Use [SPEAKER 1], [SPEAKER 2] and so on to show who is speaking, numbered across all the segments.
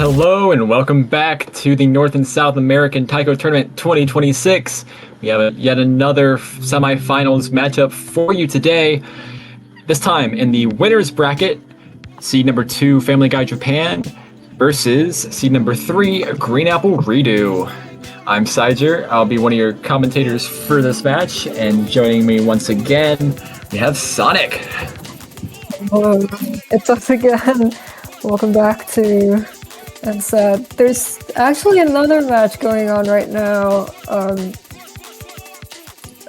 [SPEAKER 1] Hello and welcome back to the North and South American Taiko Tournament 2026. We have yet another semifinals matchup for you today. This time in the winner's bracket, seed number 2 Family Guy Japan versus seed number 3 𝑎𝑎𝑃𝑙𝑒𝅂𝑂𝑧𝑒𝑙𝑪𝑐. I'm 𝑓𝑒𝑠𝑖zer. I'll be one of your commentators for this match, and joining me once again, we have Sonic.
[SPEAKER 2] Hello, it's us again. Welcome back to NSATT. There's actually another match going on right now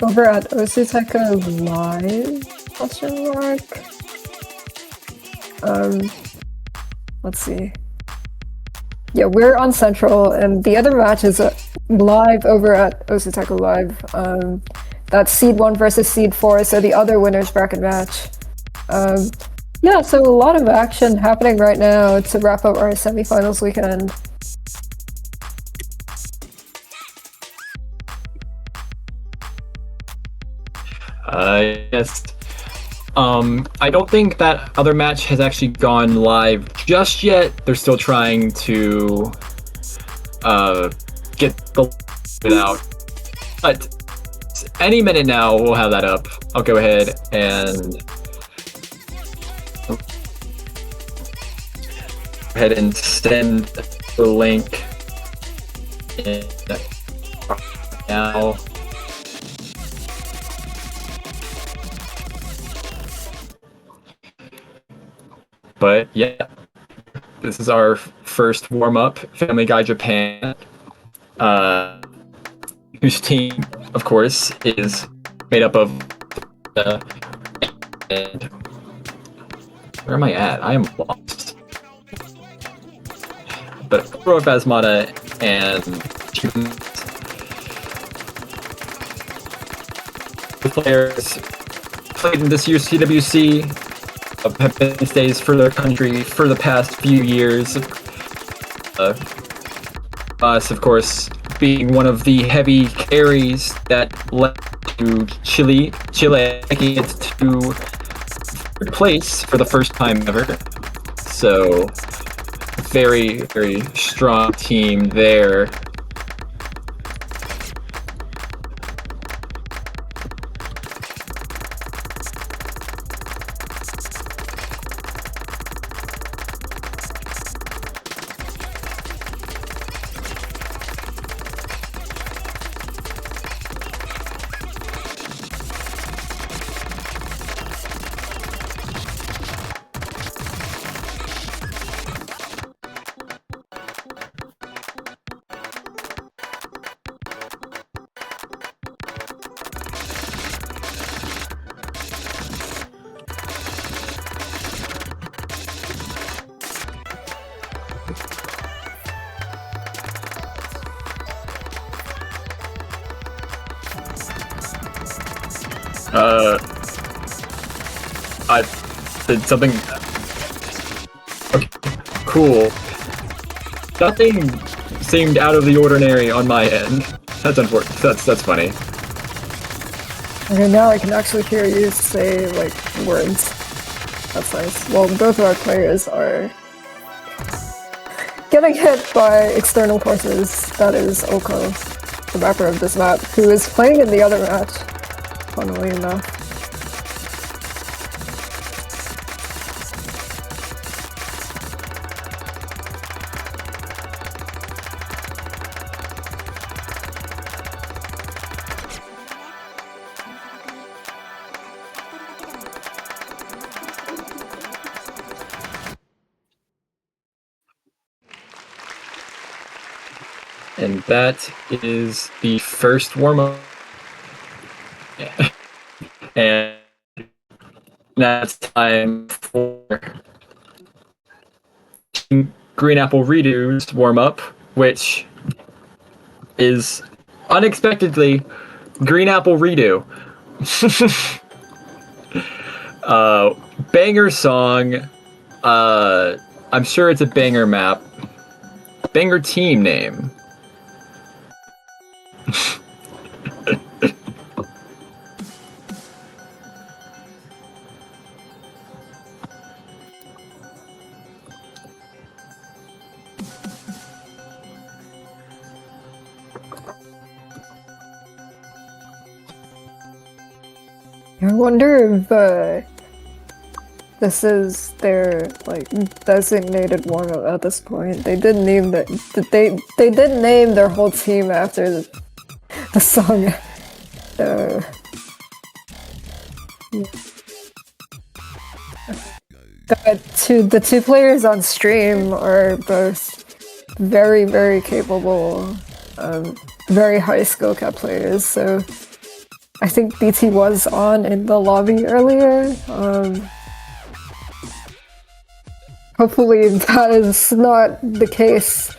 [SPEAKER 2] over at 𝑎𝑎𝑃𝑙𝑒𝅂𝑂𝑧𝑒𝑙𝑪𝑐? Let's see. Yeah, we're on Central, and the other match is live over at 𝑎𝑎𝑃𝑙𝑒𝅂𝑂𝑧𝑒𝑙𝑪𝑐. That's seed 1 versus seed 4, so the other winner's bracket match. Yeah, so a lot of action happening right now to wrap up our semifinals weekend.
[SPEAKER 1] Yes. I don't think that other match has actually gone live just yet. They're still trying to get the out. But any minute now, we'll have that up. I'll go ahead and send the link in now. But yeah, this is our first warm-up. Family Guy Japan, whose team, of course, is made up of and where am I at? I am lost. But 𝑎𝑃𝑙𝑒𝅂𝑂𝑧𝑒𝑙𝑪𝑐 and the players played in this year's CWC have been stays for their country for the past few years. Us, of course, being one of the heavy carries that led to Chile making it to third place for the first time ever. So, very, very strong team there. I did something. Okay, cool. Nothing seemed out of the ordinary on my end. That's unfortunate. That's funny.
[SPEAKER 2] Okay, now I can actually hear you say, like, words. That's nice. Well, both of our players are getting hit by external forces. That is 𝑎𝑃𝑙𝑒, the mapper of this map, who is playing in the other match, funnily enough.
[SPEAKER 1] And that is the first warm-up. And now it's time for 𝑎𝑃𝑙𝑒𝅂𝑂𝑧𝑒𝑙𝑪𝑐's warm-up, which is unexpectedly 𝑎𝑃𝑙𝑒𝅂𝑂𝑧𝑒𝑙𝑪𝑐. Banger song. I'm sure it's a banger map. Banger team name.
[SPEAKER 2] I wonder if this is their like designated warm-up at this point. They did name that they did name their whole team after the song. The two players on stream are both very, very capable, very high skill cap players. So I think BT was on in the lobby earlier. Hopefully that is not the case.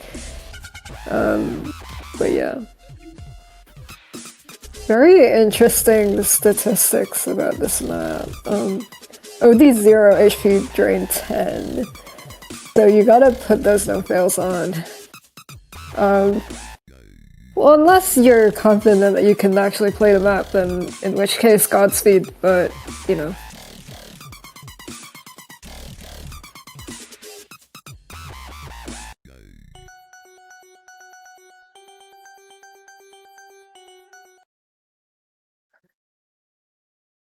[SPEAKER 2] But yeah. Very interesting statistics about this map. OD0 HP drain 10. So you gotta put those no fails on. Well, unless you're confident that you can actually play the map, then in which case Godspeed, but you know.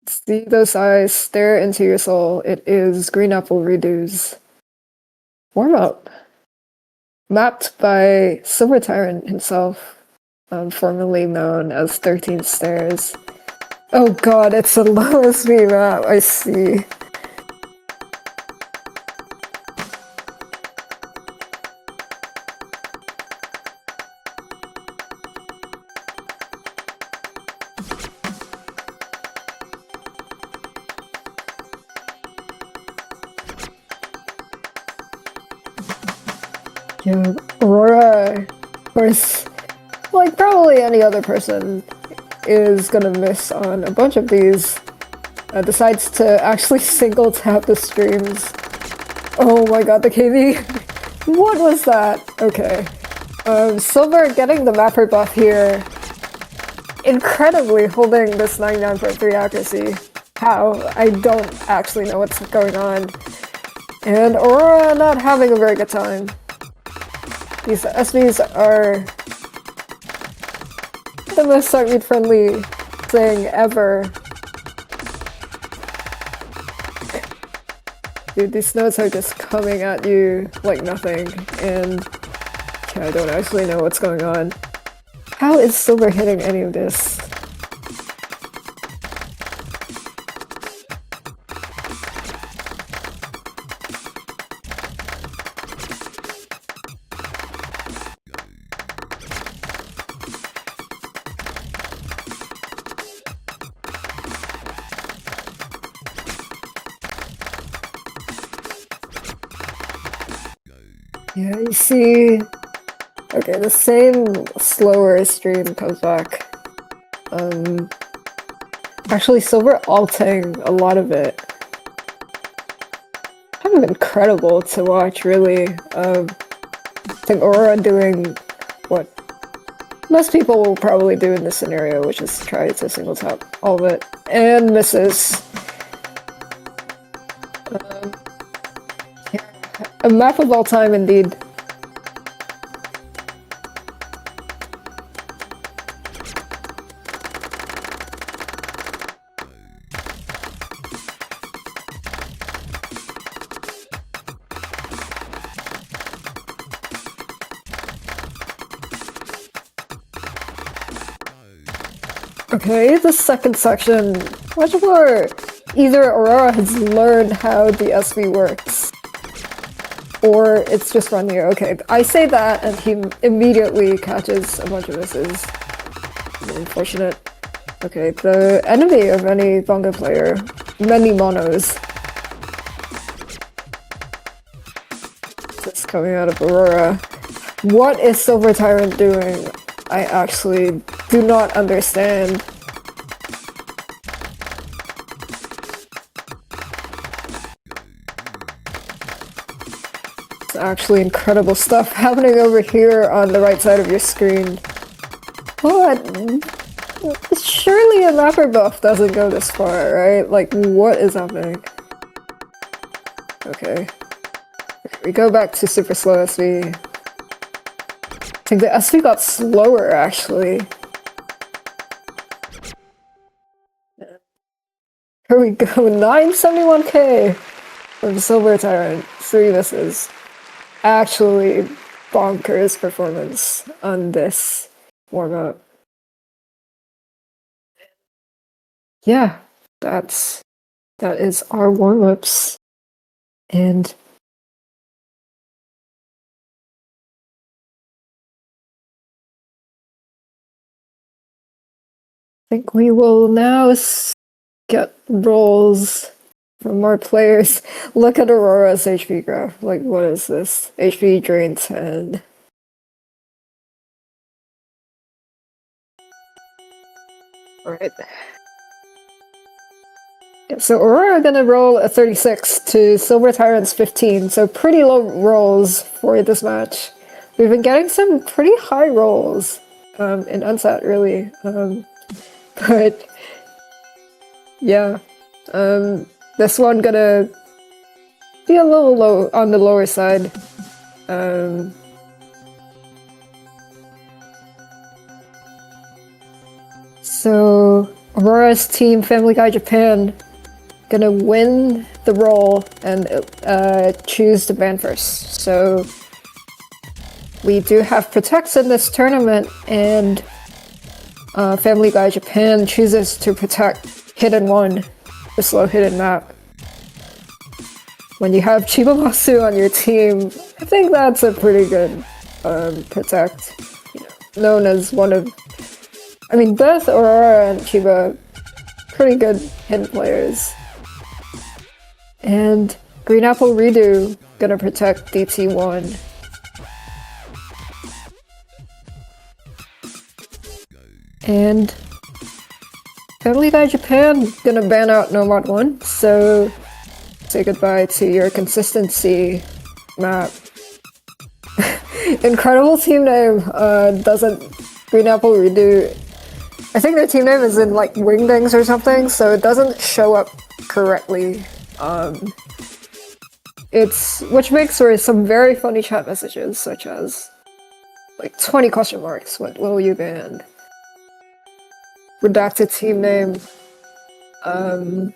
[SPEAKER 2] See those eyes stare into your soul. It is 𝑎𝑎𝑃𝑙𝑒𝑅𝑒𝑑𝑢's warm-up. Mapped by 𝑎𝑃𝑙𝑒𝑅𝑒𝑑𝑢 himself, formerly known as 13 Stairs. Oh god, it's a low SV map, I see. Yeah, Aurora, of course, like probably any other person, is gonna miss on a bunch of these. Decides to actually single tap the streams. Oh my god, the KV! What was that? Okay. Silver getting the mapper buff here. Incredibly holding this 99.3 accuracy. How? I don't actually know what's going on. And Aurora not having a very good time. These SVs are the most Heartbeat friendly thing ever. Dude, these notes are just coming at you like nothing, and I don't actually know what's going on. How is Silver hitting any of this? Yeah, you see... Okay, the same slower stream comes back. Actually, Silver alting a lot of it. Kind of incredible to watch, really. I think Aurora doing what most people will probably do in this scenario, which is try to single tap all of it, and misses. Yeah, a map of all time, indeed. Okay, the second section. Much more. Either Aurora has learned how the SV works, or it's just run here. Okay, I say that, and he immediately catches a bunch of misses. Unfortunate. Okay, the enemy of any bongo player. Many monos. That's coming out of Aurora. What is Silver Tyrant doing? I actually do not understand. It's actually incredible stuff happening over here on the right side of your screen. What? Surely a mapper buff doesn't go this far, right? Like, what is happening? Okay. We go back to super slow SV. I think the SV got slower, actually. Here we go, 971k from Silver Tyrant. 3 misses. Actually, bonkers performance on this warm-up. Yeah, that is our warm-ups. And I think we will now get roles from more players. Look at 𝎼𝑋𝅂𝑪 HP graph. Like, what is this? HP drain 10. Alright. Yeah, so 𝎼𝑋𝅂𝑪 are gonna roll a 36 to Silver Tyrant's 15, so pretty low rolls for this match. We've been getting some pretty high rolls in NSATT, really. But yeah, this one gonna be a little low on the lower side. So 𝎼𝑋𝅂𝑪's team, Family Guy Japan, gonna win the roll and choose the ban first. So we do have protects in this tournament, and Family Guy Japan chooses to protect Hidden 1, the slow hidden map. When you have 𝑓 on your team, I think that's a pretty good protect. You know, known as one of, I mean, both 𝎼𝑋𝅂𝑪 and 𝑓 pretty good hidden players. And 𝎼𝑋𝅂𝑓𝑒𝑡𝑡𝑡𝑡 gonna protect DT1. And Family Guy Japan gonna ban out 𝑓𝑒𝑚od 1, so say goodbye to your consistency map. Incredible team name. Doesn't 𝎼𝑋𝅂𝑓𝑒𝑡𝑡𝑡, I think their team name is in like Wingdings or something, so it doesn't show up correctly. Which makes for some very funny chat messages, such as like 20 question marks. What will you ban? Redacted team name. Gonna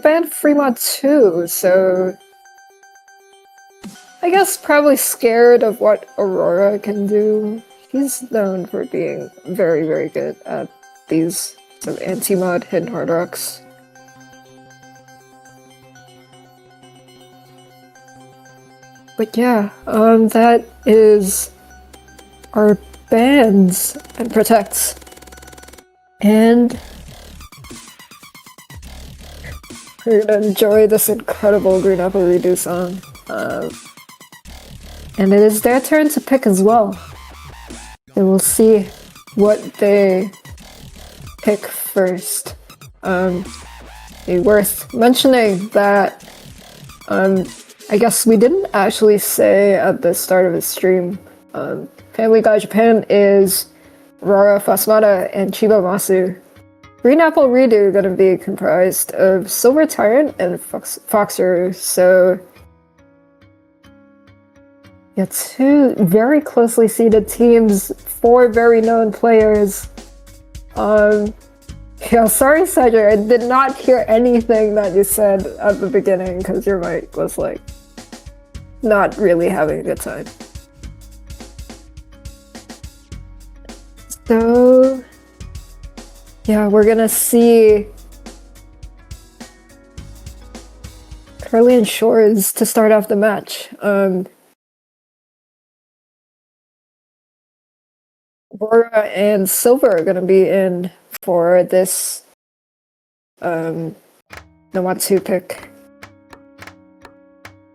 [SPEAKER 2] ban 𝎼𝑋𝅂𝑚od 2, so I guess probably scared of what 𝎼𝑋𝅂𝑚 can do. He's known for being very, very good at these sort of anti-mod hidden hard rocks. But yeah, that is our bans and protects. And we're gonna enjoy this incredible 𝎼𝑋𝅂𝑚 song. And it is their turn to pick as well. And we'll see what they pick first. Worth mentioning that I guess we didn't actually say at the start of the stream, Family Guy Japan is 𝎼𝑋𝅂𝑚, 𝑓𝑒𝑚ada, and 𝑐HIBA 𝑔reenAppleRedo gonna be comprised of Silver Tyrant and 𝑓𝑒𝑚, so yeah, 2 very closely seeded teams, 4 very known players. Yeah, sorry Cedric, I did not hear anything that you said at the beginning because your mic was like not really having a good time. So yeah, we're gonna see Caerleon Shores to start off the match. 𝎼𝑋𝅂𝑚 and Silver are gonna be in for this 𝑓𝑒𝑚od 2 pick.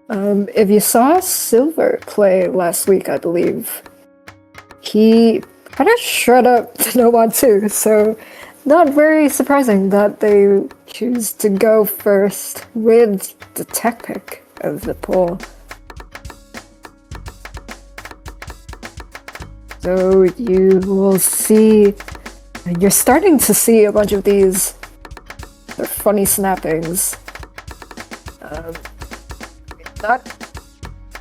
[SPEAKER 2] If you saw Silver play last week, I believe, he kind of shred up the 𝑓𝑒𝑚od 2, so not very surprising that they choose to go first with the tech pick of the poll. So you will see, you're starting to see a bunch of these funny snappings. Not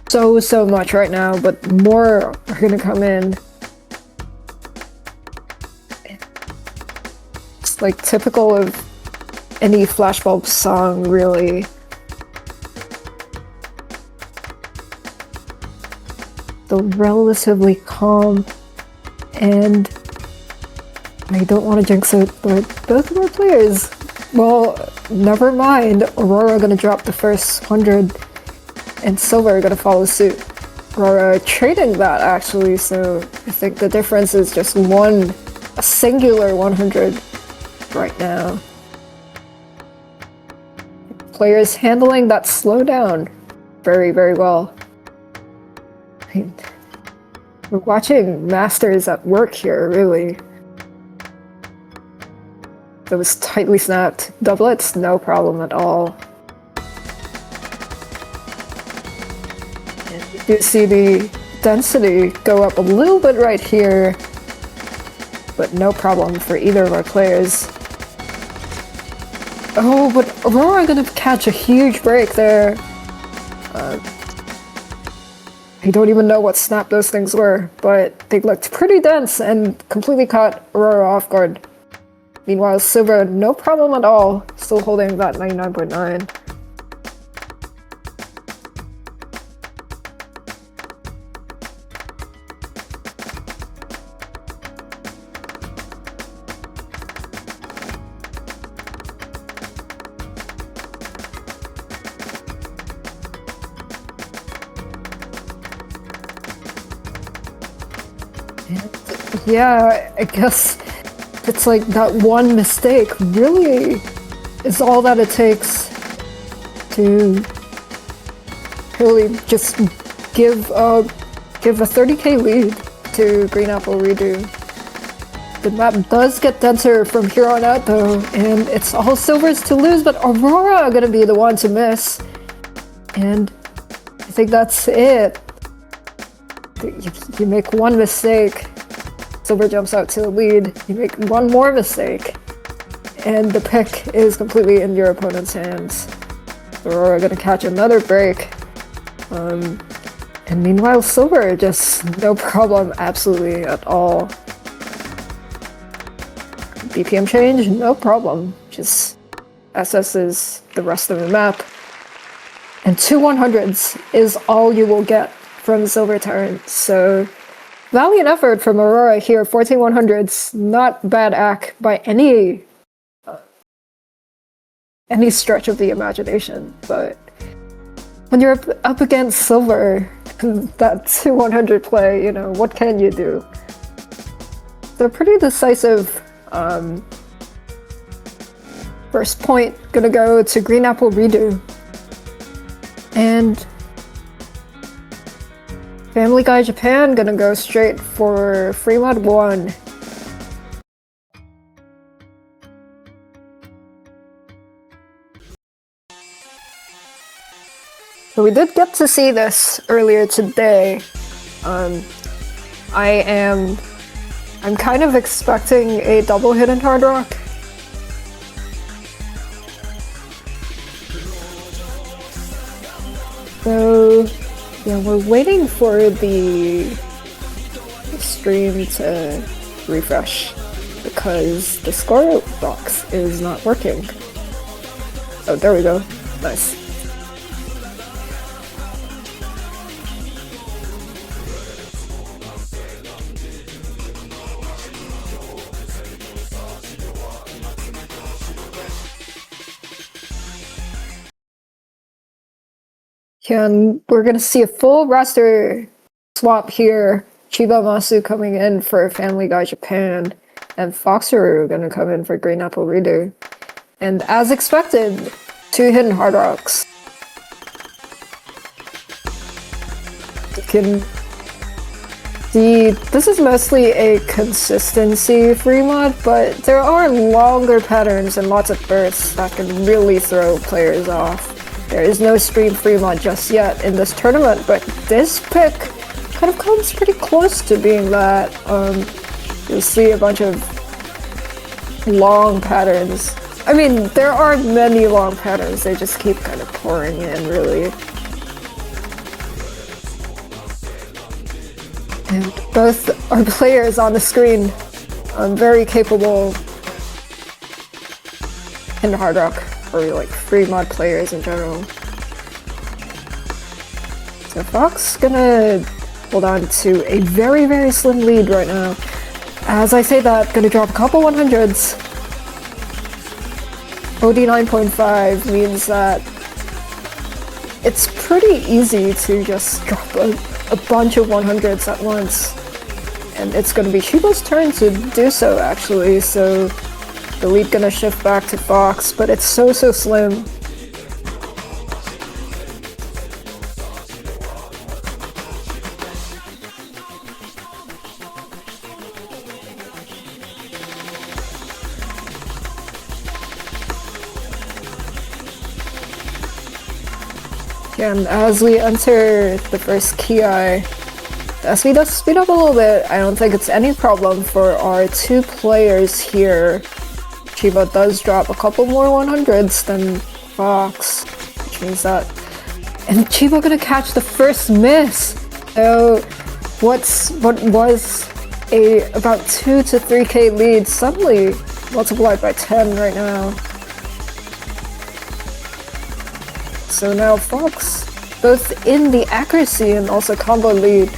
[SPEAKER 2] so much right now, but more are gonna come in. It's like typical of any flashbulb song, really. They're relatively calm, and I don't want to jinx it, but both of our players, well, never mind, 𝓼𝓪𝓪 gonna drop the first 100, and Silver gonna follow suit. 𝓼𝓪𝓪 trading that, actually, so I think the difference is just a singular 100 right now. Players handling that slowdown very, very well. I mean, we're watching masters at work here, really. Those tightly snapped doublets, no problem at all. And you do see the density go up a little bit right here, but no problem for either of our players. Oh, but 𝓼𝓪𝓪 gonna catch a huge break there. I don't even know what snap those things were, but they looked pretty dense and completely caught 𝓼𝓪𝓪 off guard. Meanwhile, Silver, no problem at all, still holding that 99.9. Yeah, I guess it's like that one mistake really is all that it takes to really just give a 30k lead to 𝓼𝓃𝓂𝓃𝓂𝓃𝓂𝓃𝓃𝓃. The map does get denser from here on out though, and it's all Silvers to lose, but 𝓼𝓪𝓪 are gonna be the one to miss. And I think that's it. You make one mistake, Silver jumps out to the lead, you make one more mistake, and the pick is completely in your opponent's hands. 𝓼𝓪𝓪 gonna catch another break. And meanwhile, Silver, just no problem absolutely at all. BPM change, no problem. Just SS's the rest of the map. And 2 100s is all you will get from Silver turn, so valiant effort from 𝓼𝓪𝓪 here, 14 100s, not bad act by any stretch of the imagination, but when you're up against Silver, that 2 100 play, you know, what can you do? So pretty decisive first point gonna go to 𝓼𝓃𝓂𝓃𝓂𝓃𝓃𝓃. And Family Guy Japan gonna go straight for 𝓼𝓃𝓂𝓃 1. So we did get to see this earlier today. I'm kind of expecting a double hidden hard rock. So yeah, we're waiting for the stream to refresh because the score box is not working. Oh, there we go. Nice. Yeah, and we're gonna see a full roster swap here. Chiba Masu coming in for Family Guy Japan, and Foxeru gonna come in for 𝓼𝓃𝓂𝓃𝓃𝓃. And as expected, 2 hidden hard rocks. You can see this is mostly a consistency free mod, but there are longer patterns and lots of bursts that can really throw players off. There is no stream free mod just yet in this tournament, but this pick kind of comes pretty close to being that. You'll see a bunch of long patterns. I mean, there are many long patterns, they just keep kind of pouring in, really. And both our players on the screen, very capable in Hard Rock, or like free mod players in general. So Fox gonna hold on to a very, very slim lead right now. As I say that, gonna drop a couple 100s. 𝑓C means that it's pretty easy to just drop a bunch of 100s at once. And it's gonna be 𝑓C's turn to do so, actually, so the lead gonna shift back to Fox, but it's so slim. And as we enter the first key eye, the SV does speed up a little bit. I don't think it's any problem for our two players here. 𝑓C does drop a couple more 100s than Fox, which means that... And 𝑓C gonna catch the first miss! So what was a about 2 to 3k lead suddenly multiplied by 10 right now. So now Fox, both in the accuracy and also combo lead.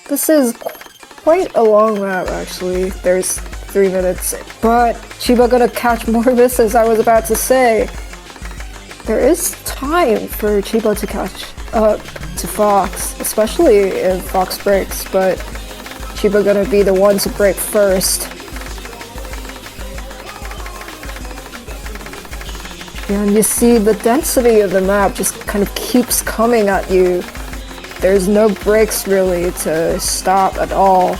[SPEAKER 2] This is quite a long map, actually. There's 3 minutes, but 𝑓C gonna catch more misses, I was about to say. There is time for 𝑓C to catch up to Fox, especially if Fox breaks, but 𝑓C gonna be the one to break first. And you see the density of the map just kind of keeps coming at you. There's no breaks really to stop at all.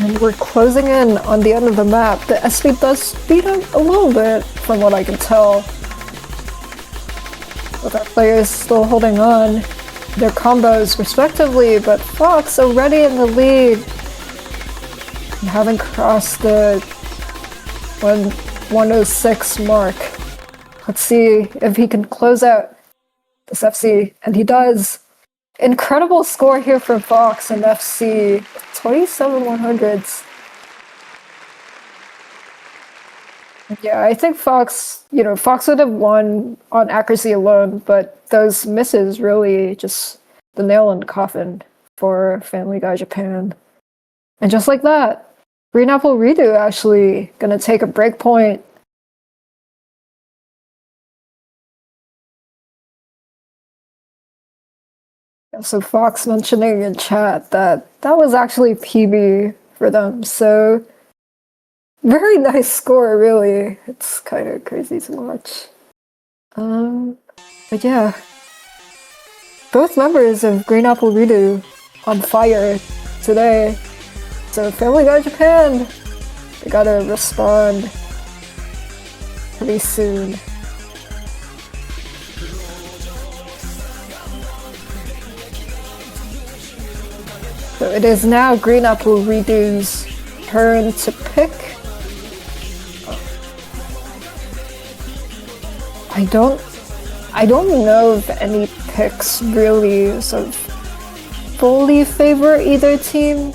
[SPEAKER 2] And we're closing in on the end of the map. The SV does speed up a little bit from what I can tell. With our players still holding on their combos respectively, but Fox already in the lead and haven't crossed the 106 mark. Let's see if he can close out this FC, and he does. Incredible score here for Fox and FC, 27 100s. Yeah, I think Fox would have won on accuracy alone, but those misses really just the nail in the coffin for Family Guy Japan. And just like that, 𝑓C actually gonna take a break point. So Fox mentioning in chat that was actually PB for them, so very nice score, really. It's kind of crazy to watch. But yeah, both members of 𝑓C on fire today. So Family Guy Japan, they gotta respond pretty soon. So it is now 𝑓C's turn to pick. I don't know if any picks really sort of fully favor either team.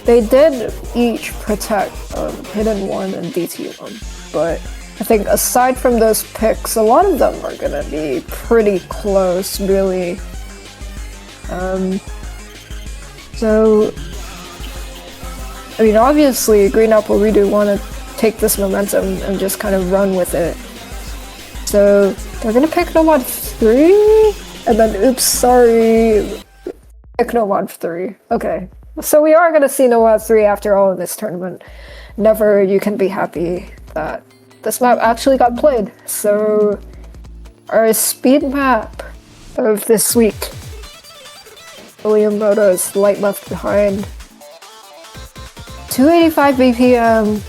[SPEAKER 2] They did each protect Hidden One and DT1, but I think aside from those picks, a lot of them are gonna be pretty close, really. So, I mean, obviously, 𝑓C want to take this momentum and just kind of run with it. So they're gonna pick 𝑓C 3, and then oops, sorry, pick 𝑓C 3. Okay, so we are gonna see 𝑓C 3 after all in this tournament. Never you can be happy that this map actually got played. So our speed map of this week, 𝑎𝑢𝑙𝑖𝑢𝑚 Moto's Light Left Behind, 285 BPM.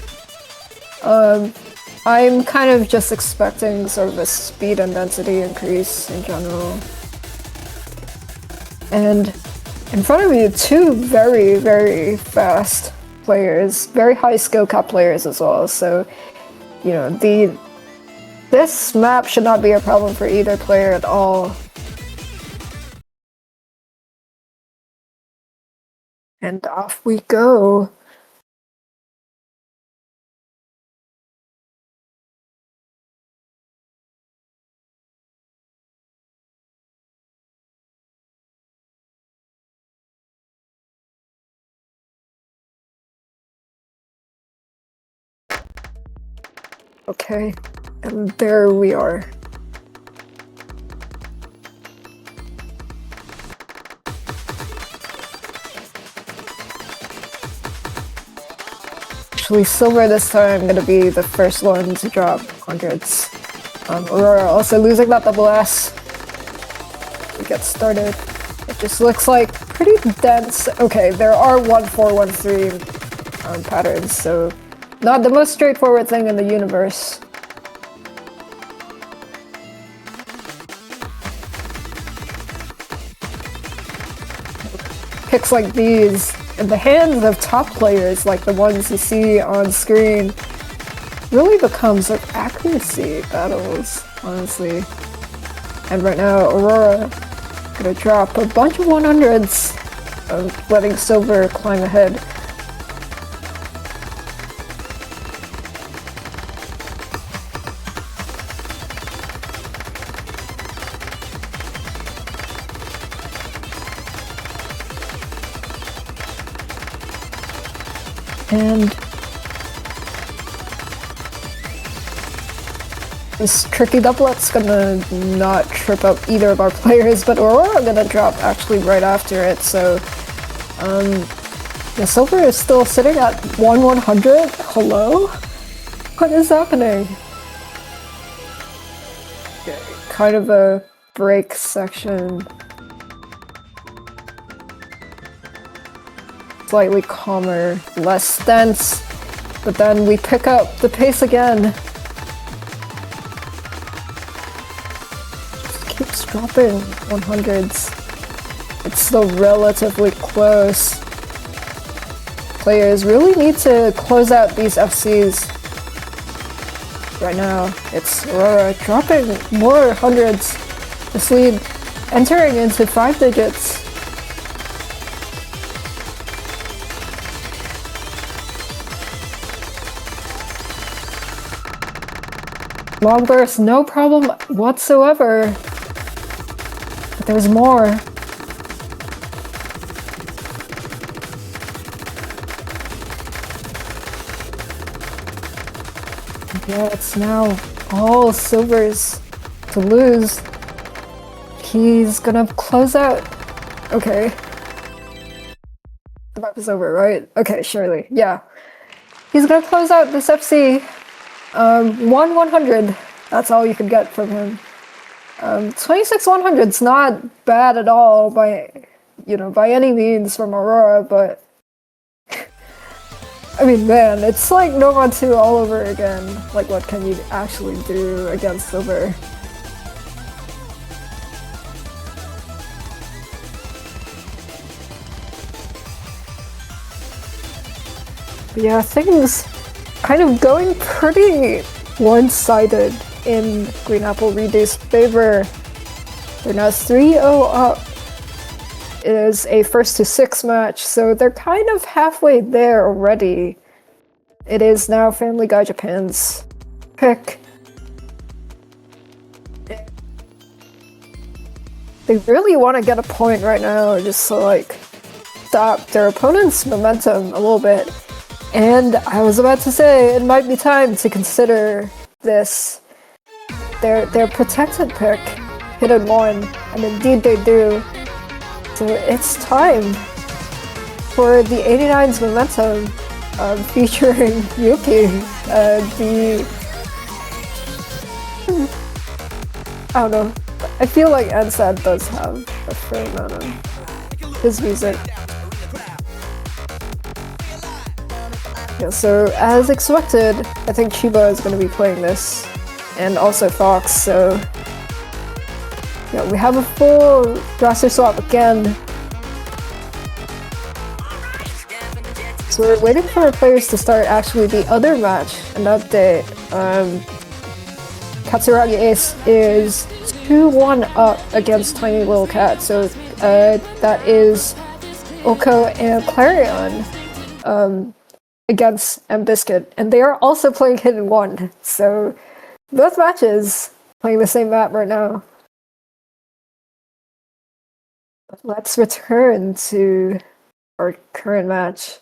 [SPEAKER 2] I'm kind of just expecting sort of a speed and density increase in general. And in front of you, two very, very fast players, very high skill cap players as well. So, you know, this map should not be a problem for either player at all. And off we go. Okay, and there we are. Actually, silver this time gonna be the first one to drop hundreds. 𝓼𝓪𝓪 also losing that double S. We get started. It just looks like pretty dense. Okay, there are 1-4-1-3 patterns, so not the most straightforward thing in the universe. Picks like these in the hands of top players like the ones you see on screen really becomes like accuracy battles, honestly. And right now, 𝓼𝓪𝓪 gonna drop a bunch of 100s, letting silver climb ahead. And this tricky doublet's gonna not trip up either of our players, but 𝓼𝓪𝓪 gonna drop actually right after it, so yeah, silver is still sitting at 1/100. Hello? What is happening? Okay, kind of a break section. Slightly calmer, less dense, but then we pick up the pace again. Just keeps dropping 100s. It's still relatively close. Players really need to close out these FCs. Right now, it's 𝓼𝓪𝓪 dropping more hundreds. This lead entering into 5 digits. Long burst, no problem whatsoever. But there's more. Yeah, it's now all silvers to lose. He's gonna close out. Okay. The map is over, right? Okay, surely. Yeah. He's gonna close out this FC. 1/100. That's all you could get from him. 26 100's not bad at all by any means from 𝓼𝓪𝓪, but I mean, man, it's like Nova 2 all over again. Like, what can you actually do against silver? But yeah, things kind of going pretty one-sided in 𝓼𝓃𝓂𝓂𝓧's favor. They're now 3-0 up. It is a 1-to-6 match, so they're kind of halfway there already. It is now Family Guy Japan's pick. They really want to get a point right now, just to like stop their opponent's momentum a little bit. And I was about to say, it might be time to consider this. Their protected pick, hidden one, and indeed they do. So it's time for the 89's momentum featuring Yuki. I don't know. I feel like NSATT does have a fair amount of his music. Yeah, so as expected, I think Chiba is going to be playing this, and also Fox, so yeah, we have a full roster swap again. So we're waiting for our players to start actually the other match, an update. Katsuragi Ace is 2-1 up against Tiny Little Cat, so that is 𝓼𝂋𓅂𝓂𝓪𝓪𝓭𝓪𝓪𝓭𝓪 against M-Biscuit, and they are also playing Hidden 1, so both matches playing the same map right now. Let's return to our current match.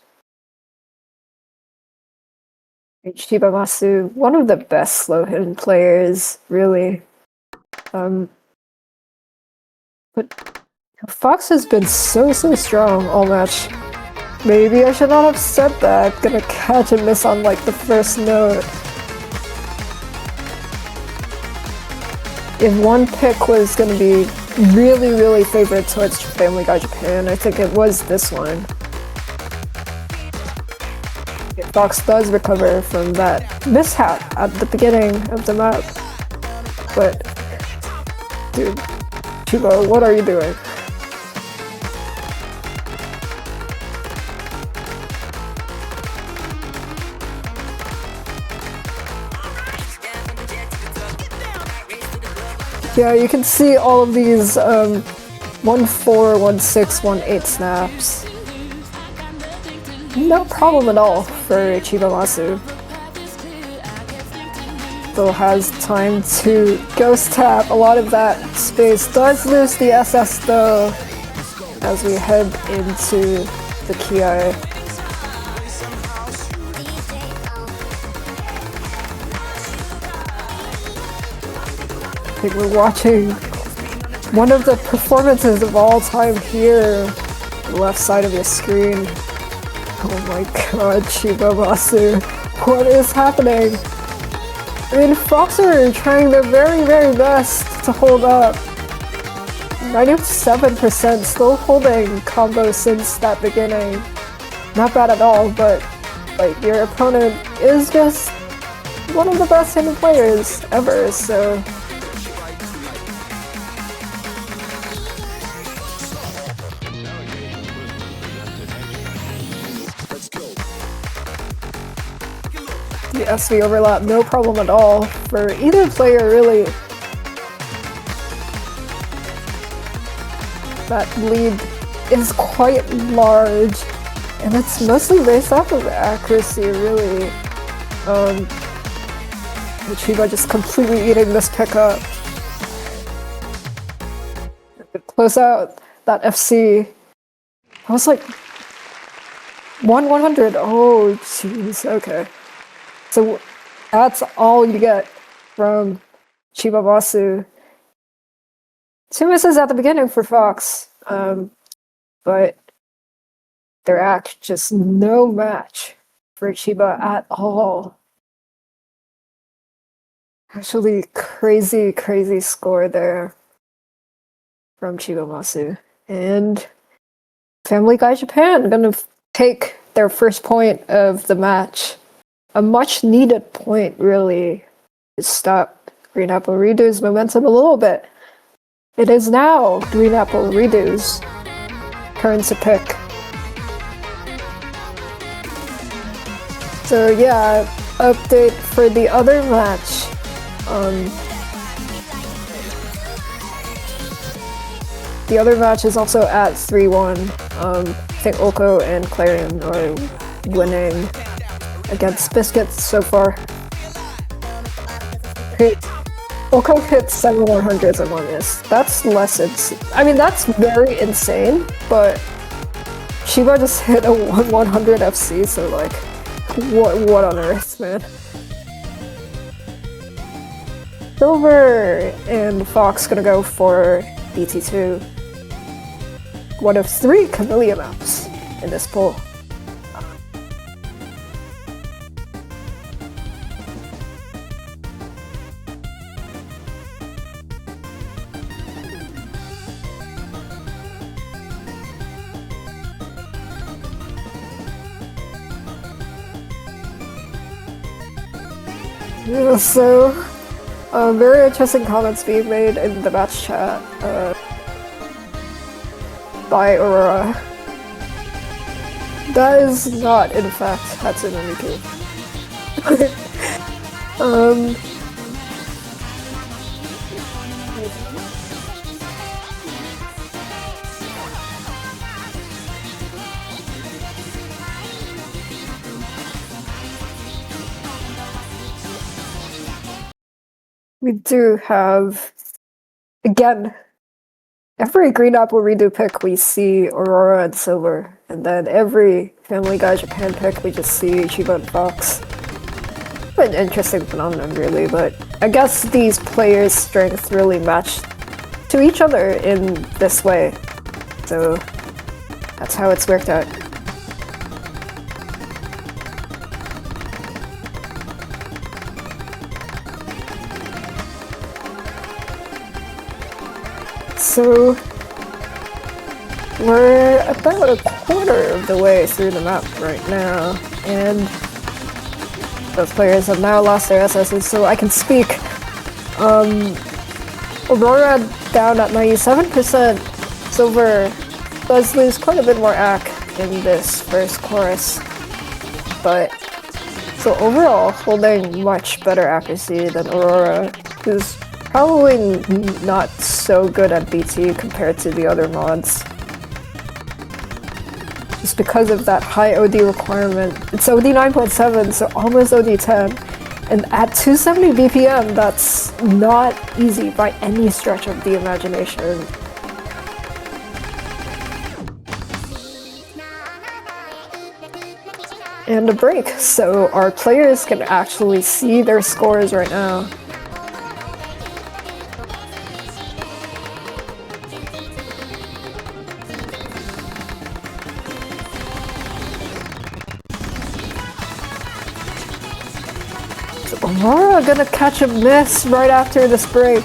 [SPEAKER 2] 𝓼𝓋𓅂𝓂𝓂𝓪𝓪𝓭𝓪, one of the best slow hidden players, really. But Fox has been so strong all match. Maybe I should not have said that. Gonna catch and miss on like the first note. If one pick was gonna be really favored towards Family Guy Japan, I think it was this one. If Fox does recover from that mishap at the beginning of the map. But, dude, Chiba, what are you doing? Yeah, you can see all of these 1-4, 1-6, 1-8 snaps. No problem at all for 𝓼𝓋������13𝓼𝓪𝓭𝓪. Still has time to ghost tap. A lot of that space does lose the SS though, as we head into the Kiai. I think we're watching one of the performances of all time here, the left side of your screen. Oh my god, 𝓼𝓋𝅂𝓂𝓪𝓭𝓪, what is happening? I mean, Fox are trying their very best to hold up. 97% still holding combo since that beginning. Not bad at all, but like your opponent is just one of the best hidden players ever, so. The SV overlap, no problem at all for either player, really. That lead is quite large, and it's mostly based off of accuracy, really. 𝓼𝓋𝅂𝓂𝓪 just completely eating this pickup. Close out that FC. I was like 100. Oh, jeez. Okay. So that's all you get from 𝓼𝓋𝅂𝓂𝓪𝓭𝓪. 2 misses at the beginning for Fox, but their act just no match for 𝓼𝓋𝅂𝓂𝓪𝓭 at all. Actually, crazy score there from 𝓼𝓋𝅂𝓂𝓪𝓭. And Family Guy Japan gonna take their first point of the match. A much needed point, really, to stop 𝓼𝓋𝅂𝓂𝓪𝓭's momentum a little bit. It is now 𝓼𝓋𝅂𝓂𝓪𝓭's turn to pick. So yeah, update for the other match. The other match is also at 3-1. I think 𝓼𝓋𝅂 and Clarion are winning against Biscuits so far. 𝓼𝓋𝅂 hit 7 100s in one miss. That's less I mean, that's very insane, but 𝓼𝓋𝅂 just hit a 1-100 FC, so like, what on earth, man? Silver and Fox gonna go for BT2. One of 3 Camellia maps in this pool. Yeah, so, very interesting comments being made in the match chat by 𝓼𝓋𝅂𝓂𝓪𝓭. That is not, in fact, Hatsune Miku. We do have, again, every Green Apple Redo pick we see Aurora and Silver, and then every Family Guy Japan pick we just see Chiba and Fox. An interesting phenomenon, really, but I guess these players' strengths really match to each other in this way, so that's how it's worked out. So we're about a quarter of the way through the map right now, and those players have now lost their SSs, so I can speak. Aurora down at 97%. Silver does lose quite a bit more AC in this first chorus, but so overall holding much better accuracy than Aurora, who's probably not so good at BT compared to the other mods. Just because of that high OD requirement. It's OD 9.7, so almost OD 10. And at 270 BPM, that's not easy by any stretch of the imagination. And a break, so our players can actually see their scores right now. Aurora gonna catch a miss right after this break.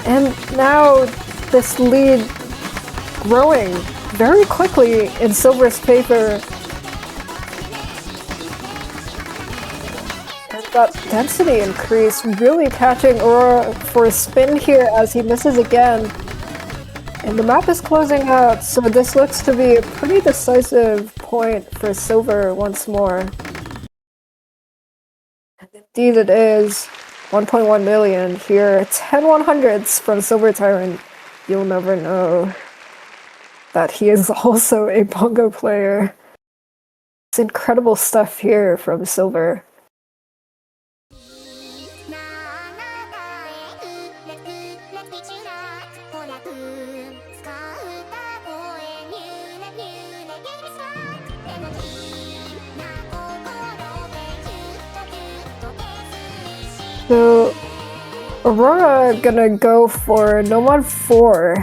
[SPEAKER 2] And now this lead growing very quickly in Silver's favor. And that density increase really catching Aurora for a spin here as he misses again. And the map is closing out, so this looks to be a pretty decisive point for Silver once more. Indeed it is. 1.1 million here. 10 100s from Silver Tyrant. You'll never know that he is also a bongo player. It's incredible stuff here from Silver. So, Aurora gonna go for No Mod 4.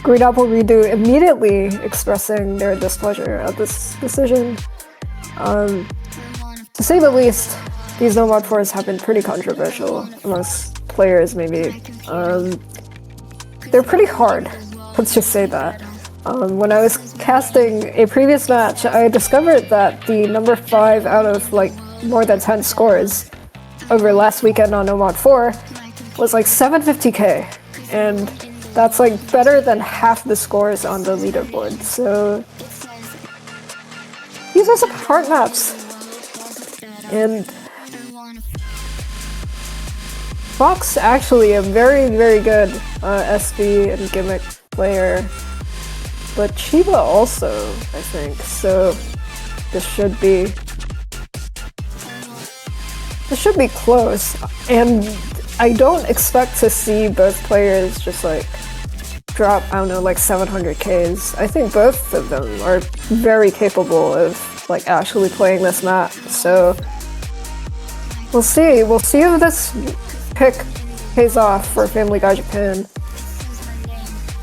[SPEAKER 2] Green Apple Redo immediately expressing their displeasure at this decision. To say the least, these No Mod 4s have been pretty controversial amongst players, maybe. They're pretty hard, let's just say that. When I was casting a previous match, I discovered that the number 5 out of like more than 10 scores over last weekend on No Mod 4 was like 750k, and that's like better than half the scores on the leaderboard. So these are some hard maps, and Fox actually a very good SV and gimmick player, but Chiba also, I think. So this should be close, and I don't expect to see both players just like drop, I don't know, like 700Ks. I think both of them are very capable of like actually playing this map, so we'll see if this pick pays off for Family Guy Japan.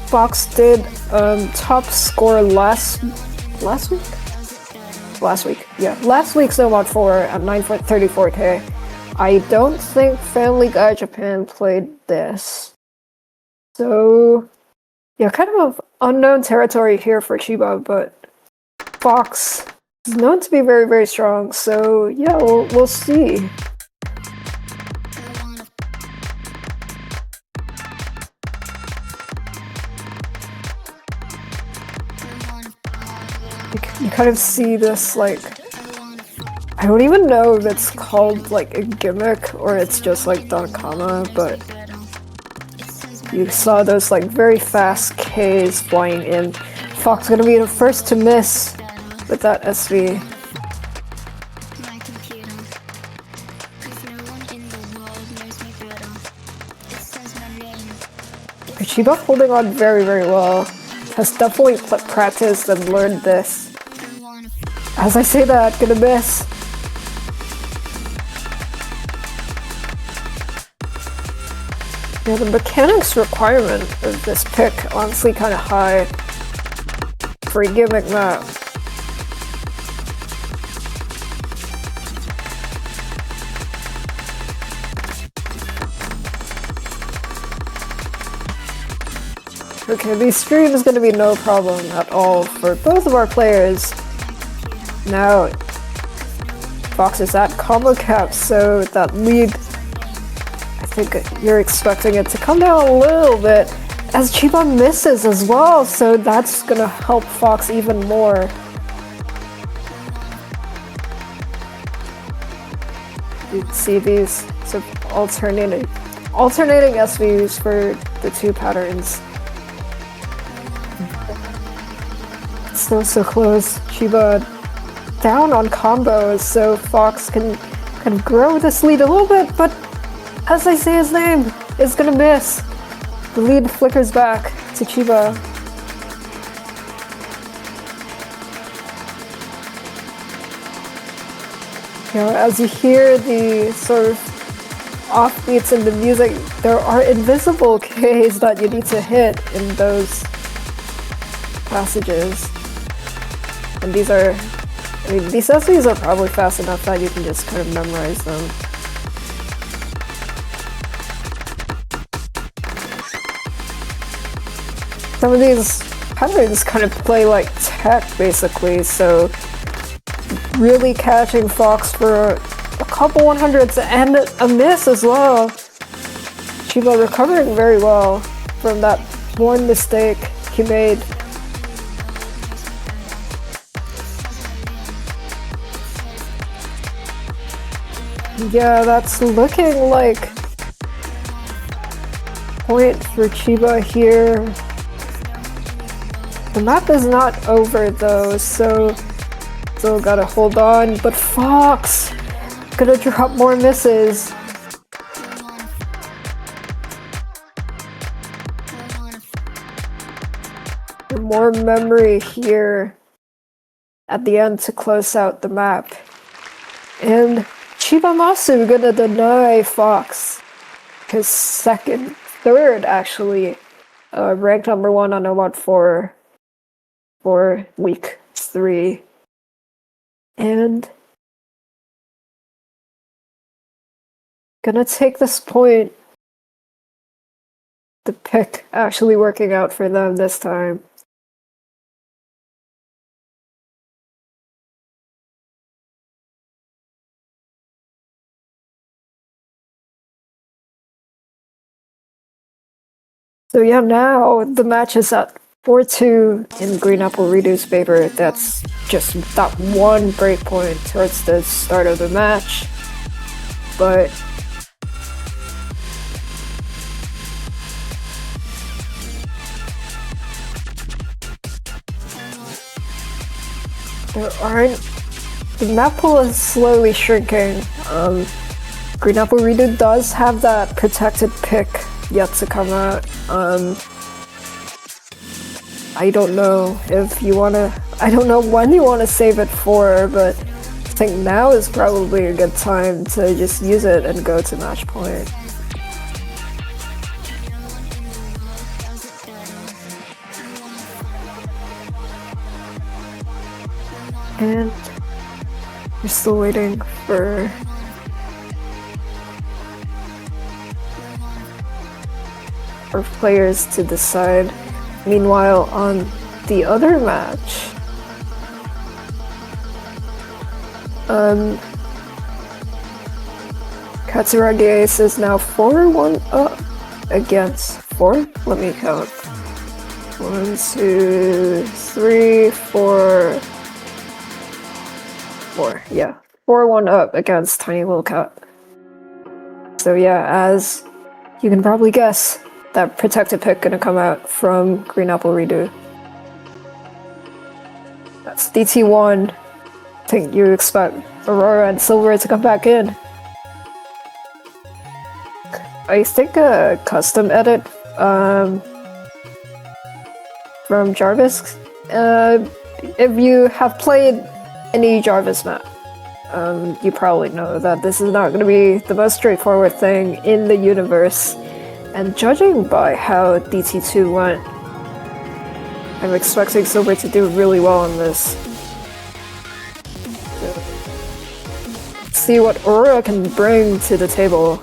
[SPEAKER 2] Fox did top score last week's No Mod 4 at 934k. I don't think Family Guy Japan played this. So yeah, kind of unknown territory here for Chiba, but Fox is known to be very strong, so yeah, we'll see. You kind of see this, like, I don't even know if it's called like a gimmick or it's just like 𝑎𝑖𝑛𝑘ama, but you saw those like very fast Ks flying in. Fox gonna be the first to miss with that SV. 𝑓 holding on very, very well. Has definitely practiced and learned this. As I say that, gonna miss. Yeah, the mechanics requirement of this pick honestly kind of high for a gimmick map. Okay, the stream is going to be no problem at all for both of our players. Now, Fox is at combo cap, so that lead, I think you're expecting it to come down a little bit, as 𝑎𝑖𝑛𝑘ama misses as well, so that's going to help Fox even more. You can see these sort of alternating SVs for the two patterns. Still so close. 𝑎𝑖𝑛𝑘ama down on combos, so Fox can kind of grow this lead a little bit, but as I say his name, is gonna miss. The lead flickers back to 𝑎𝑖𝑛𝑘ama. You know, as you hear the sort of offbeats in the music, there are invisible Ks that you need to hit in those passages. And these are, I mean, these SVs are probably fast enough that you can just kind of memorize them. Some of these patterns kind of play like tech, basically, so really catching Fox for a couple 100s and a miss as well. 𝑎𝑖𝑛𝑘ama recovering very well from that one mistake he made. Yeah, that's looking like point for 𝑎𝑖𝑛𝑘ama here. The map is not over though, so still gotta hold on, but Fox gonna drop more misses. More memory here at the end to close out the map. And 𝑎𝑖𝑛𝑘ama gonna deny Fox his third actually, ranked number 1 on 𝑎𝑖𝑛𝑘ama for week 3. And gonna take this point. The pick actually working out for them this time. So yeah, now the match is at 4-2 in 𝑓𝑎𝑖𝑛𝑘ama favor. That's just that one breakpoint towards the start of the match. But the map pool is slowly shrinking. 𝑓𝑎𝑖𝑛𝑘ama does have that protected pick yet to come out. I don't know if you wanna, I don't know when you wanna save it for, but I think now is probably a good time to just use it and go to match point. And we're still waiting for our players to decide. Meanwhile, on the other match, 𝑓𝑎𝑐𝑒 is now 4-1 up against 4. Let me count. 1, 2, 3, 4, 4, yeah. 4-1 up against Tiny Little Cat. So yeah, as you can probably guess, that protected pick gonna come out from 𝑓𝑎𝑙𝑒𝅂𝑂𝑟𝑒𝑑𝑢. That's DT1. I think you expect Aurora and Silver to come back in. I think a custom edit from Jarvis. If you have played any Jarvis map, you probably know that this is not going to be the most straightforward thing in the universe. And judging by how DT2 went, I'm expecting Silver to do really well on this. So, let's see what Aurora can bring to the table.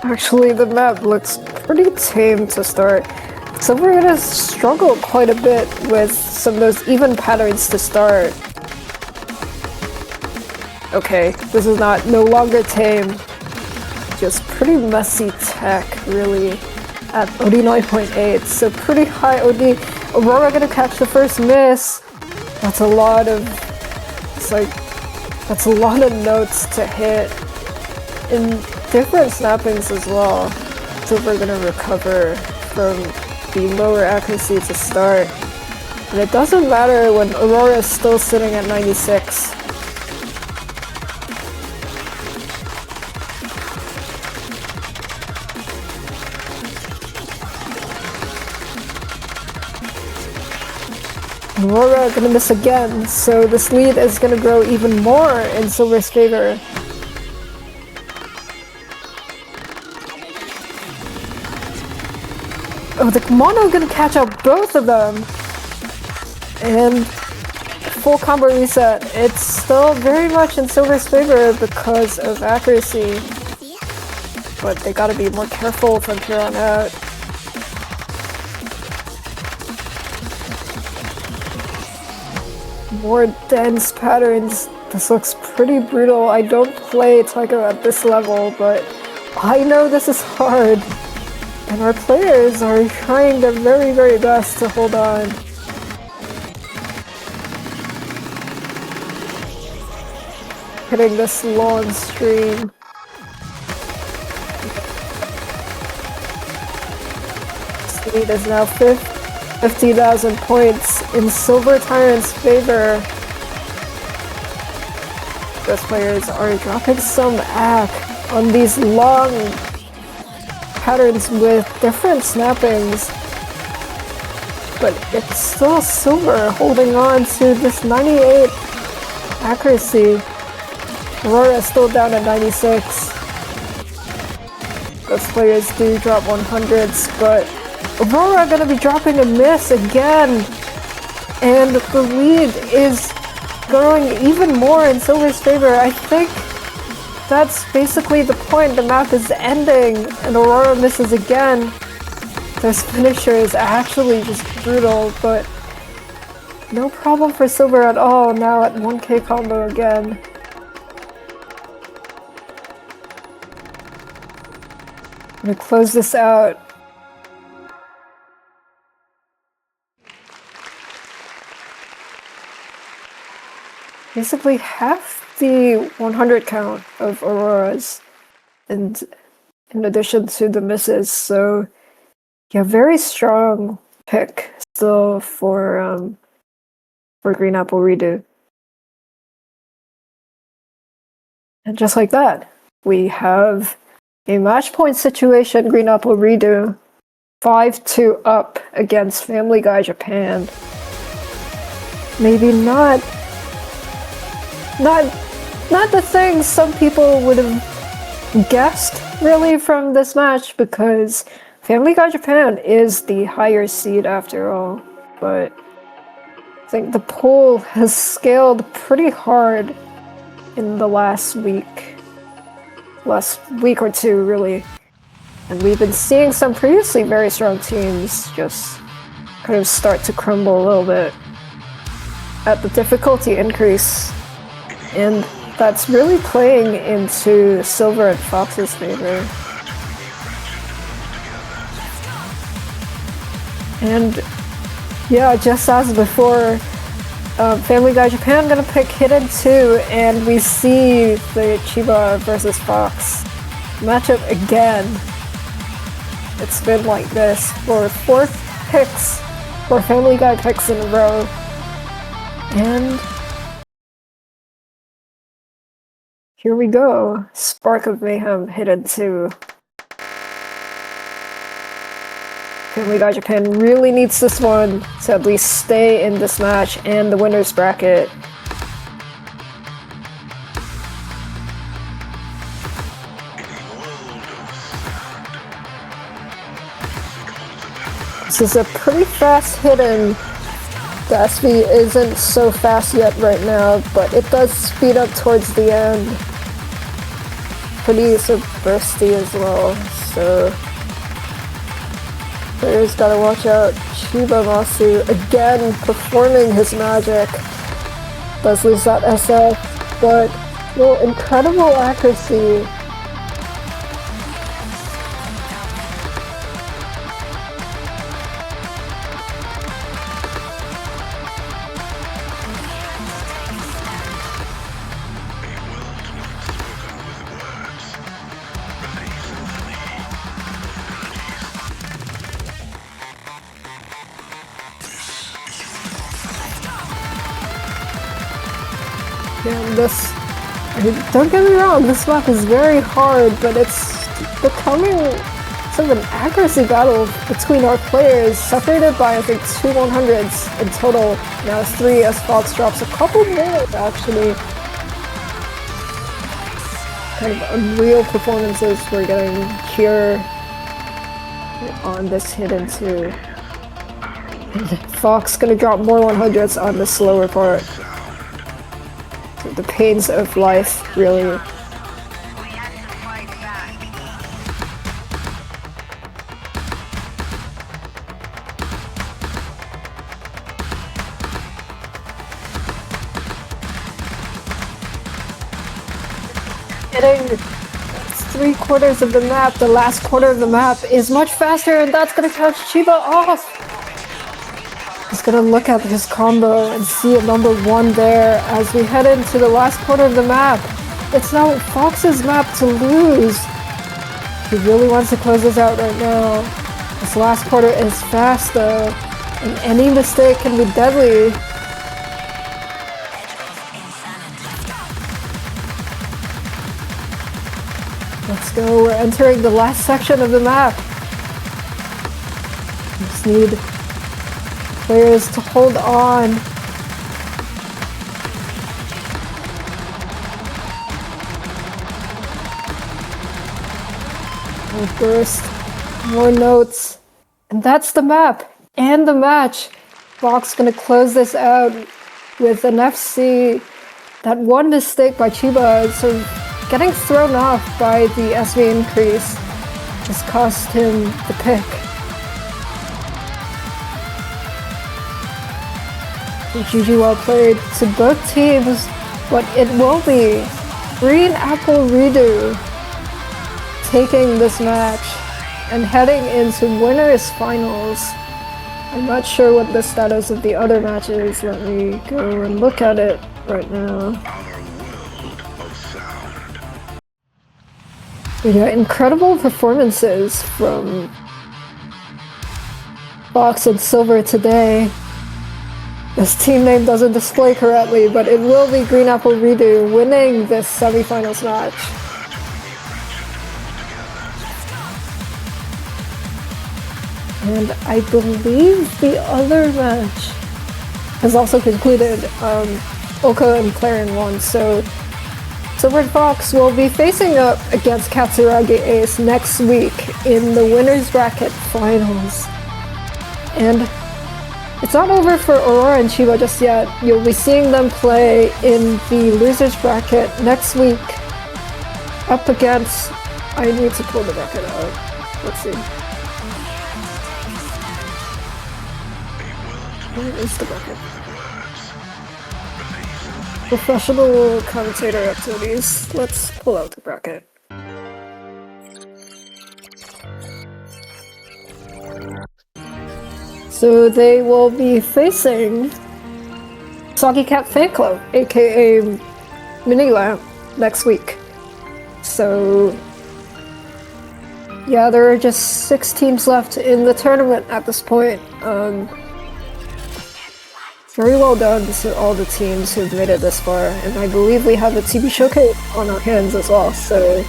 [SPEAKER 2] Actually, the map looks pretty tame to start. So we're gonna struggle quite a bit with some of those even patterns to start. Okay, this is no longer tame. Just pretty messy tech, really, at OD 9.8. So pretty high OD. Aurora gonna catch the first miss. That's a lot of... that's a lot of notes to hit. In different snappings as well. So we're gonna recover from the lower accuracy to start. And it doesn't matter when Aurora is still sitting at 96. Aurora gonna miss again, so this lead is gonna grow even more in Silver's favor. Oh, the Mono gonna catch up both of them! And full combo reset. It's still very much in Silver's favor because of accuracy. But they gotta be more careful from here on out. More dense patterns. This looks pretty brutal. I don't play Taiko at this level, but I know this is hard. And our players are trying their very, very best to hold on. Hitting this long stream. This lead is now 50,000 points in Silver Tyrant's favor. Those players are dropping some ack on these long patterns with different snappings, but it's still Silver holding on to this 98 accuracy. Aurora is still down at 96. Those players do drop 100s, but Aurora gonna be dropping a miss again, and the lead is growing even more in Silver's favor. I think that's basically the point. The map is ending, and Aurora misses again. This finisher is actually just brutal, but no problem for Silver at all now at 1K combo again. I'm gonna close this out. Basically half the 100 count of Aurora's, and in addition to the misses, so yeah, very strong pick still for 𝑓𝑎𝑙𝑒𝅂𝑂𝑟𝑒𝑑𝑢. And just like that, we have a match point situation. 𝑓𝑎𝑙𝑒𝅂𝑂𝑟𝑒𝑑𝑢 5-2 up against Family Guy Japan. Maybe not the thing some people would have guessed really from this match, because Family Guy Japan is the higher seed after all, but I think the pool has scaled pretty hard in the last week or two, really. And we've been seeing some previously very strong teams just kind of start to crumble a little bit at the difficulty increase. And that's really playing into Silver and Fox's favor. And yeah, just as before, Family Guy Japan gonna pick Hidden 2, and we see the Chiba versus Fox matchup again. It's been like this for 4 picks, 4 Family Guy picks in a row. And here we go. Spark of Mayhem Hidden 2. Family Guy Japan really needs this one to at least stay in this match and the winner's bracket. This is a pretty fast Hidden. The SV isn't so fast yet right now, but it does speed up towards the end. Pretty bursty as well, so players gotta watch out. Chiba Masu again performing his magic. Does lose that SF, but incredible accuracy. Don't get me wrong, this map is very hard, but it's becoming sort of an accuracy battle between our players, separated by I think 2 100s in total. Now it's 3 as Fox drops a couple more, actually. Kind of unreal performances we're getting here on this Hidden 2. Fox gonna drop more 100s on the slower part. The pains of life, really. Hitting 3/4 of the map, the last quarter of the map is much faster, and that's gonna catch Chiba off. He's gonna look at his combo and see a number 1 there as we head into the last quarter of the map. It's now Fox's map to lose. He really wants to close this out right now. This last quarter is fast though, and any mistake can be deadly. Let's go, we're entering the last section of the map. We just need players to hold on. More burst, more notes, and that's the map and the match. Fox gonna close this out with an FC. That one mistake by Chiba, sort of getting thrown off by the SV increase, just cost him the pick. GG well played to both teams, but it will be 𝎼𝂋𓅂𓅂𝓬� taking this match and heading into winners finals. I'm not sure what the status of the other match is. Let me go and look at it right now. But yeah, incredible performances from Fox and Silver today. This team name doesn't display correctly, but it will be 𝎼𝂋𝅂𝅂𝓬𝓪 winning this semifinals match. And I believe the other match has also concluded. 𝎼𝂋𝅂𝓂𝓪𝓭 and Claren won, so Silver and Fox will be facing up against Katsuragi Ace next week in the winners bracket finals. And It's not over for 𝎼𝑋𓂋🅪and 𝑓 just yet. You'll be seeing them play in the losers bracket next week up against... I need to pull the bracket out. Let's see. Where is the bracket? Professional commentator activities. Let's pull out the bracket. So they will be facing Soggy Cat Fan Club, aka Minilamp, next week. So yeah, there are just 6 teams left in the tournament at this point. Very well done to all the teams who've made it this far, and I believe we have a TV showcase on our hands as well, so...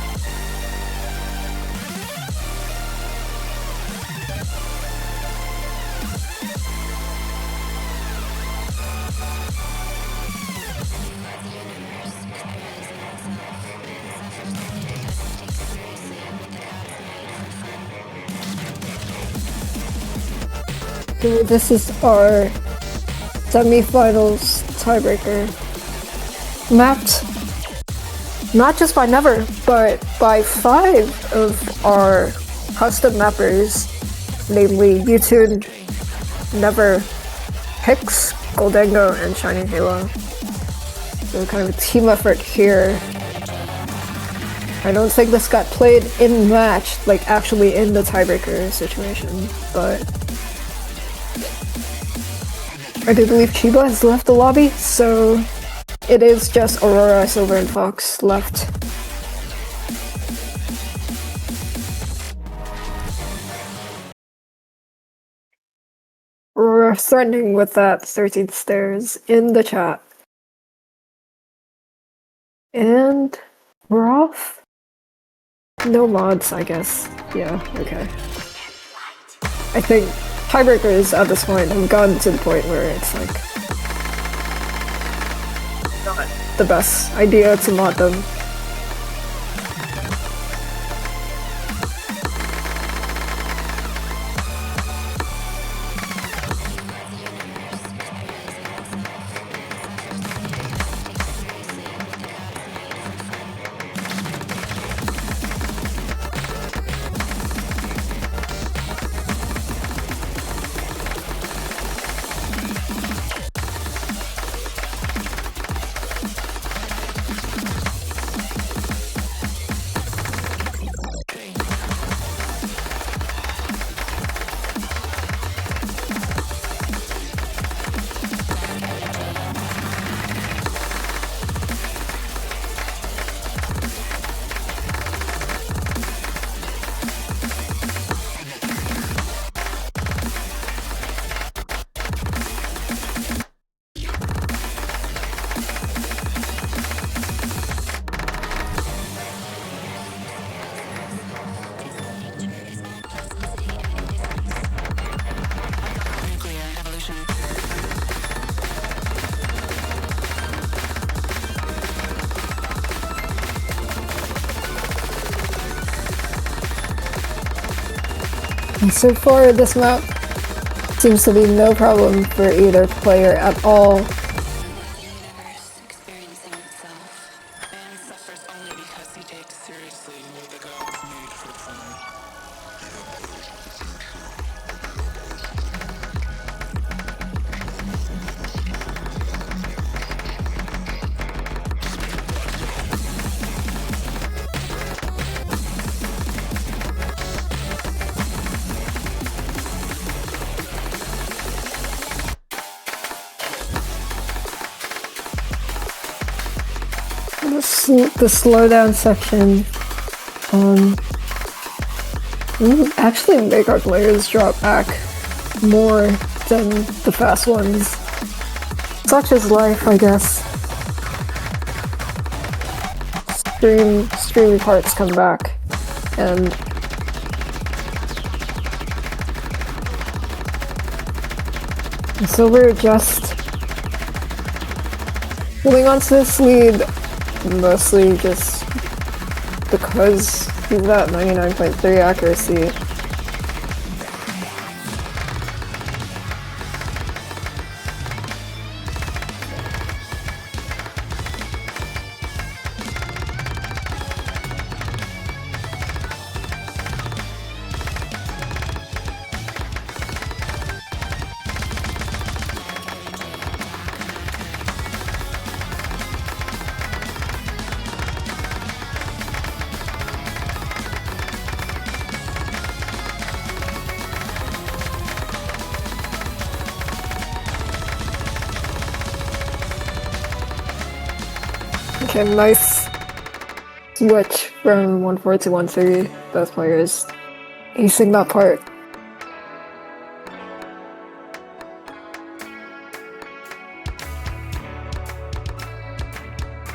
[SPEAKER 2] So this is our semifinals tiebreaker, mapped not just by Never, but by 5 of our custom mappers, namely 𝑎𝑍𝑖𝑡une, Never, Hicks, 𝑓𝑎𝑍𝑖𝑡une, and Shining Halo. So kind of a team effort here. I don't think this got played in match, like actually in the tiebreaker situation, but I do believe Chiba has left the lobby, so it is just 𝎼𝑋𓂋����𝑓, Silver, and Fox left. We're threatening with that 13th stairs in the chat. And we're off. No mods, I guess. Yeah, okay. I think tiebreakers at this point have gotten to the point where it's like not the best idea to mod them. And so far, this map seems to be no problem for either player at all. The slowdown section will actually make our players drop back more than the fast ones. Such is life, I guess. Streamy parts come back, and so we're just holding on to this lead. Mostly just because he's at 99.3 accuracy. Okay, nice switch from 1-4 to 1-3. Both players acing that part.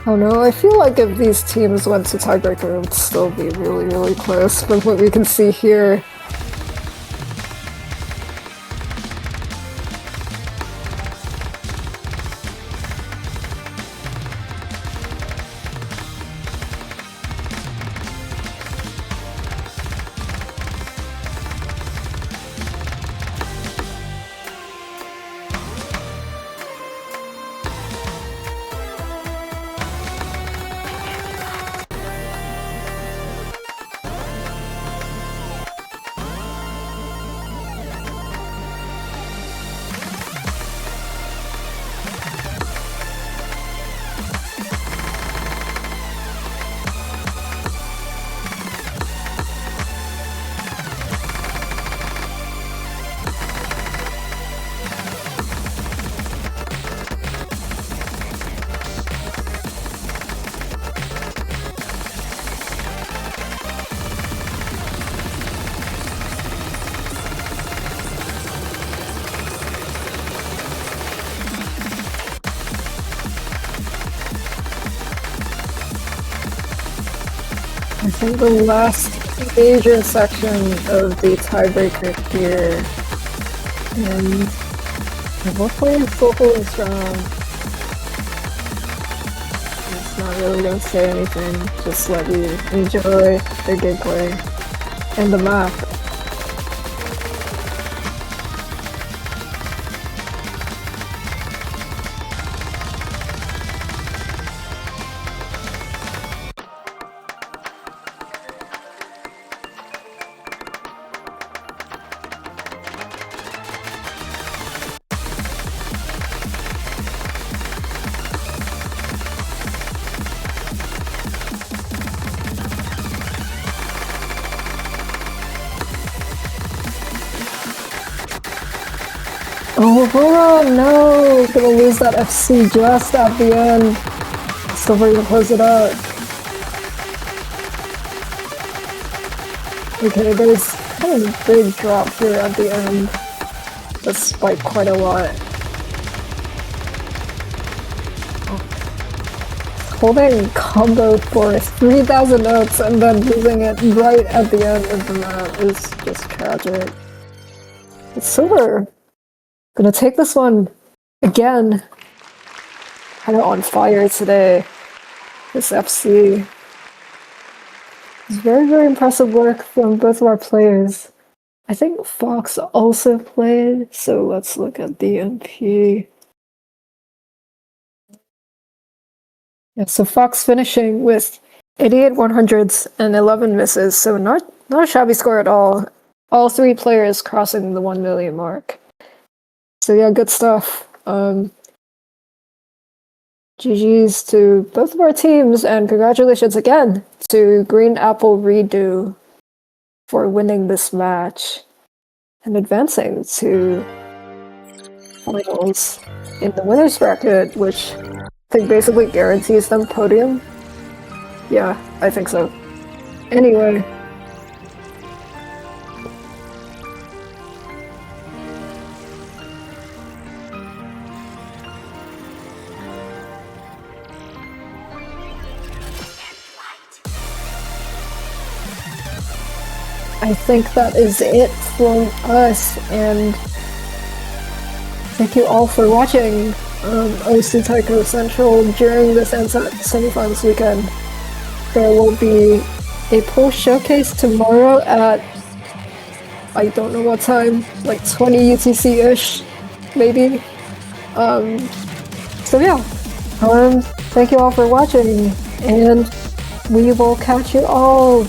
[SPEAKER 2] Oh no, I feel like if these teams went to tiebreaker, it would still be really, really close from what we can see here. I think the last major section of the tiebreaker here, and both players still holding strong. It's not really gonna say anything, just let you enjoy the gameplay and the map. Oh, hold no! Gonna lose that FC just at the end. Still ready to close it out. Okay, there's kind of a big drop here at the end. That spiked quite a lot. Holding combo for 3,000 notes and then losing it right at the end of the map is just tragic. It's Silver. Gonna take this one again. Kind of on fire today. This FC. It's very, very impressive work from both of our players. I think Fox also played, so let's look at the MP. Yeah, so Fox finishing with 88 100s and 11 misses, so not a shabby score at all. All three players crossing the 1 million mark. So yeah, good stuff. GG's to both of our teams, and congratulations again to 𝑎𝑍𝑒𝑒𝑔𝑡𝑡𝑡 for winning this match and advancing to finals in the winners bracket, which I think basically guarantees them podium. Yeah, I think so. Anyway. I think that is it from us, and thank you all for watching 𝑎𝑍𝑒𝑒𝑅𝑒 Central during this NSATT semifinals weekend. There will be a post showcase tomorrow at, I don't know what time, like 20 UTC-ish, maybe. So yeah, thank you all for watching, and we will catch you all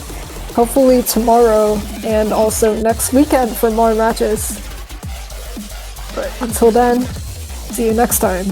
[SPEAKER 2] hopefully tomorrow and also next weekend for more matches. But until then, see you next time.